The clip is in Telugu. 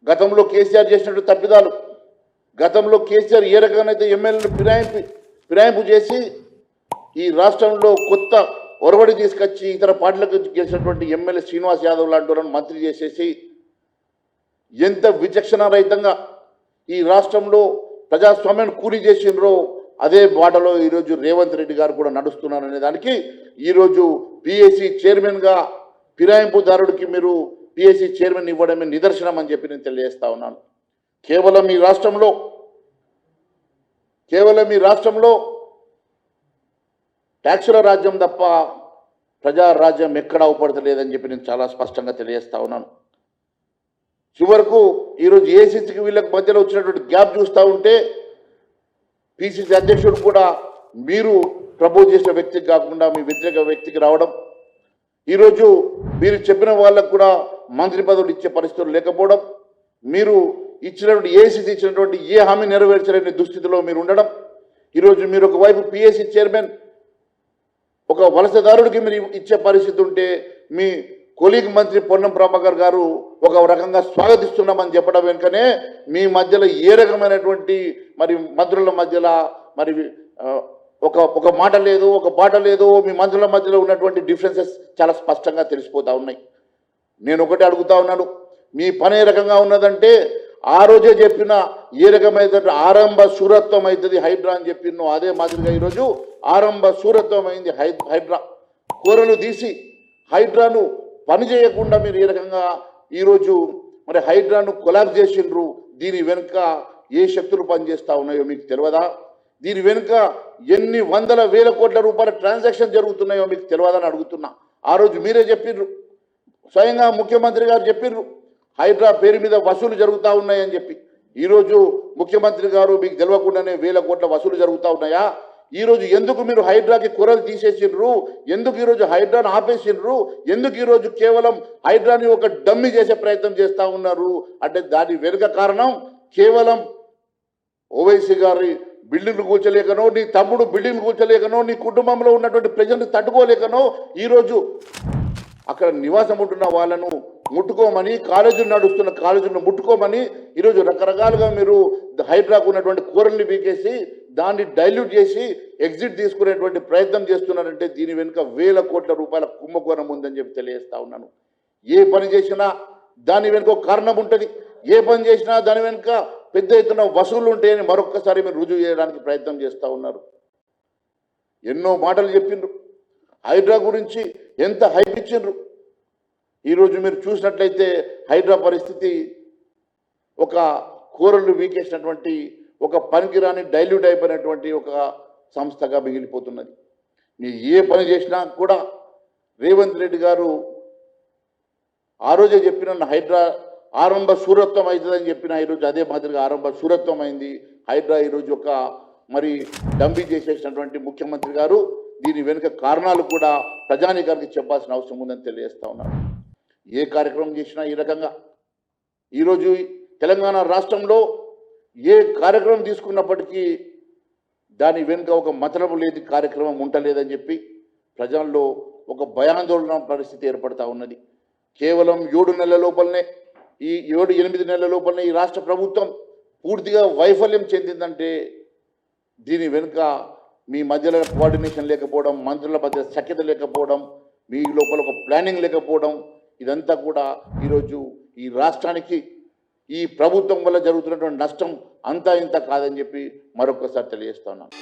గతంలో కేసీఆర్ చేసినట్టు తప్పిదాలు, గతంలో కేసీఆర్ ఏ రకంగానైతే ఎమ్మెల్యేలు ఫిరాయింపు చేసి ఈ రాష్ట్రంలో కొత్త ఒరవడి తీసుకొచ్చి ఇతర పార్టీలకు గెలిచినటువంటి ఎమ్మెల్యే శ్రీనివాస్ యాదవ్ లాంటి వాళ్ళని మంత్రి చేసేసి ఎంత విచక్షణారహితంగా ఈ రాష్ట్రంలో ప్రజాస్వామ్యాన్ని కూలీ చేసినరో అదే బాటలో ఈరోజు రేవంత్ రెడ్డి గారు కూడా నడుస్తున్నారనే దానికి ఈరోజు పిఎస్సి చైర్మన్గా ఫిరాయింపుదారుడికి మీరు పిఎస్సి చైర్మన్ ఇవ్వడమే నిదర్శనం అని చెప్పి నేను తెలియజేస్తా ఉన్నాను. కేవలం ఈ రాష్ట్రంలో ట్యాక్సుల రాజ్యం తప్ప ప్రజారాజ్యం ఎక్కడ అవపడతలేదని చెప్పి నేను చాలా స్పష్టంగా తెలియజేస్తా ఉన్నాను. చివరకు ఈరోజు ఏసీసీకి వీళ్ళకి మధ్యలో వచ్చినటువంటి గ్యాప్ చూస్తూ ఉంటే పిసిసి అధ్యక్షుడు కూడా మీరు ప్రపోజ్ చేసిన వ్యక్తికి కాకుండా మీ వ్యతిరేక వ్యక్తికి రావడం, ఈరోజు మీరు చెప్పిన వాళ్ళకు కూడా మంత్రి పదవులు ఇచ్చే పరిస్థితులు లేకపోవడం, మీరు ఇచ్చినటువంటి ఏసీసీ ఇచ్చినటువంటి ఏ హామీ నెరవేర్చలేని దుస్థితిలో మీరు ఉండడం, ఈరోజు మీరు ఒకవైపు పిఎస్సి చైర్మన్ ఒక వలసదారుడికి మీరు ఇచ్చే పరిస్థితి ఉంటే మీ కొలీగ్ మంత్రి పొన్నం ప్రభాకర్ గారు ఒక రకంగా స్వాగతిస్తున్నామని చెప్పడం వెనుకనే మీ మధ్యలో ఏ రకమైనటువంటి మరి మంత్రుల మధ్యలో మరి ఒక మాట లేదు, ఒక బాట లేదు, మీ మంత్రుల మధ్యలో ఉన్నటువంటి డిఫరెన్సెస్ చాలా స్పష్టంగా తెలిసిపోతూ ఉన్నాయి. నేను ఒకటి అడుగుతా ఉన్నాను, మీ పని ఏ రకంగా ఉన్నదంటే ఆ రోజే చెప్పిన ఏ రకమైన ఆరంభ శూరత్వం అవుతుంది హైడ్రా అని చెప్పినో అదే మాదిరిగా ఈరోజు ఆరంభ శూరత్వం అయింది హైడ్రా. కూరలు తీసి హైడ్రాను పని చేయకుండా మీరు ఏ రకంగా ఈరోజు మరి హైడ్రాను కొలాప్స్ చేసిండ్రు. దీని వెనుక ఏ శక్తులు పనిచేస్తూ ఉన్నాయో మీకు తెలియదా? దీని వెనుక ఎన్ని వందల వేల కోట్ల రూపాయల ట్రాన్సాక్షన్ జరుగుతున్నాయో మీకు తెలియదని అడుగుతున్నా. ఆ రోజు మీరే చెప్పిర్రు, స్వయంగా ముఖ్యమంత్రి గారు చెప్పిర్రు హైడ్రా పేరు మీద వసూలు జరుగుతూ ఉన్నాయని చెప్పి. ఈరోజు ముఖ్యమంత్రి గారు మీకు తెలియకుండానే వేల కోట్ల వసూలు జరుగుతూ ఉన్నాయా? ఈరోజు ఎందుకు మీరు హైడ్రాకి కూరలు తీసేసిండ్రు? ఎందుకు ఈరోజు హైడ్రాను ఆపేసిండ్రు? ఎందుకు ఈరోజు కేవలం హైడ్రాని ఒక డమ్మి చేసే ప్రయత్నం చేస్తూ ఉన్నారు అంటే దాని వెనుక కారణం కేవలం ఓవైసీ గారి బిల్డింగ్లు కూర్చోలేకనో, నీ తమ్ముడు బిల్డింగ్లు కూర్చోలేకనో, నీ కుటుంబంలో ఉన్నటువంటి ప్రజల్ని తట్టుకోలేకనో ఈరోజు అక్కడ నివాసం ఉంటున్న వాళ్ళను ముట్టుకోమని, కాలేజీలు నడుస్తున్న కాలేజీలను ముట్టుకోమని ఈరోజు రకరకాలుగా మీరు హైడ్రాకు ఉన్నటువంటి కూరల్ని పీకేసి దాన్ని డైల్యూట్ చేసి ఎగ్జిట్ తీసుకునేటువంటి ప్రయత్నం చేస్తున్నారంటే దీని వెనుక వేల కోట్ల రూపాయల కుంభకోణం ఉందని చెప్పి తెలియజేస్తా ఉన్నాను. ఏ పని చేసినా దాని వెనుక ఒక కారణం ఉంటుంది, ఏ పని చేసినా దాని వెనుక పెద్ద ఎత్తున వసూళ్లు ఉంటాయని మరొక్కసారి మీరు రుజువు చేయడానికి ప్రయత్నం చేస్తూ ఉన్నారు. ఎన్నో మాటలు చెప్పిండ్రు, హైడ్రా గురించి ఎంత హైప్ ఇచ్చిండ్రు. ఈరోజు మీరు చూసినట్లయితే హైడ్రా పరిస్థితి ఒక కూరలు వీకేసినటువంటి ఒక పనికిరాని డైల్యూట్ అయిపోయినటువంటి ఒక సంస్థగా మిగిలిపోతున్నది. మీరు ఏ పని చేసినా కూడా రేవంత్ రెడ్డి గారు ఆ రోజే చెప్పిన హైడ్రా ఆరంభ శూరత్వం అవుతుందని చెప్పిన ఈరోజు అదే మాదిరిగా ఆరంభ శూరత్వం అయింది హైడ్రా. ఈరోజు ఒక మరి డంబీ చేసేసినటువంటి ముఖ్యమంత్రి గారు దీని వెనుక కారణాలు కూడా ప్రజానీకానికి చెప్పాల్సిన అవసరం ఉందని తెలియజేస్తా ఉన్నారు. ఏ కార్యక్రమం చేసినా ఈ రకంగా ఈరోజు తెలంగాణ రాష్ట్రంలో ఏ కార్యక్రమం తీసుకున్నప్పటికీ దాని వెనుక ఒక మతలబు లేని కార్యక్రమం ఉండలేదని చెప్పి ప్రజల్లో ఒక భయాందోళన పరిస్థితి ఏర్పడతా ఉన్నది. కేవలం 7 నెలల లోపలనే ఈ 7-8 నెలల లోపలనే ఈ రాష్ట్ర ప్రభుత్వం పూర్తిగా వైఫల్యం చెందిందంటే దీని వెనుక మీ మధ్యలో కోఆర్డినేషన్ లేకపోవడం, మంత్రుల మధ్య సఖ్యత లేకపోవడం, మీ లోపల ఒక ప్లానింగ్ లేకపోవడం, ఇదంతా కూడా ఈరోజు ఈ రాష్ట్రానికి ఈ ప్రభుత్వం వల్ల జరుగుతున్నటువంటి నష్టం అంతా ఇంత కాదని చెప్పి మరొకసారి తెలియజేస్తున్నాను.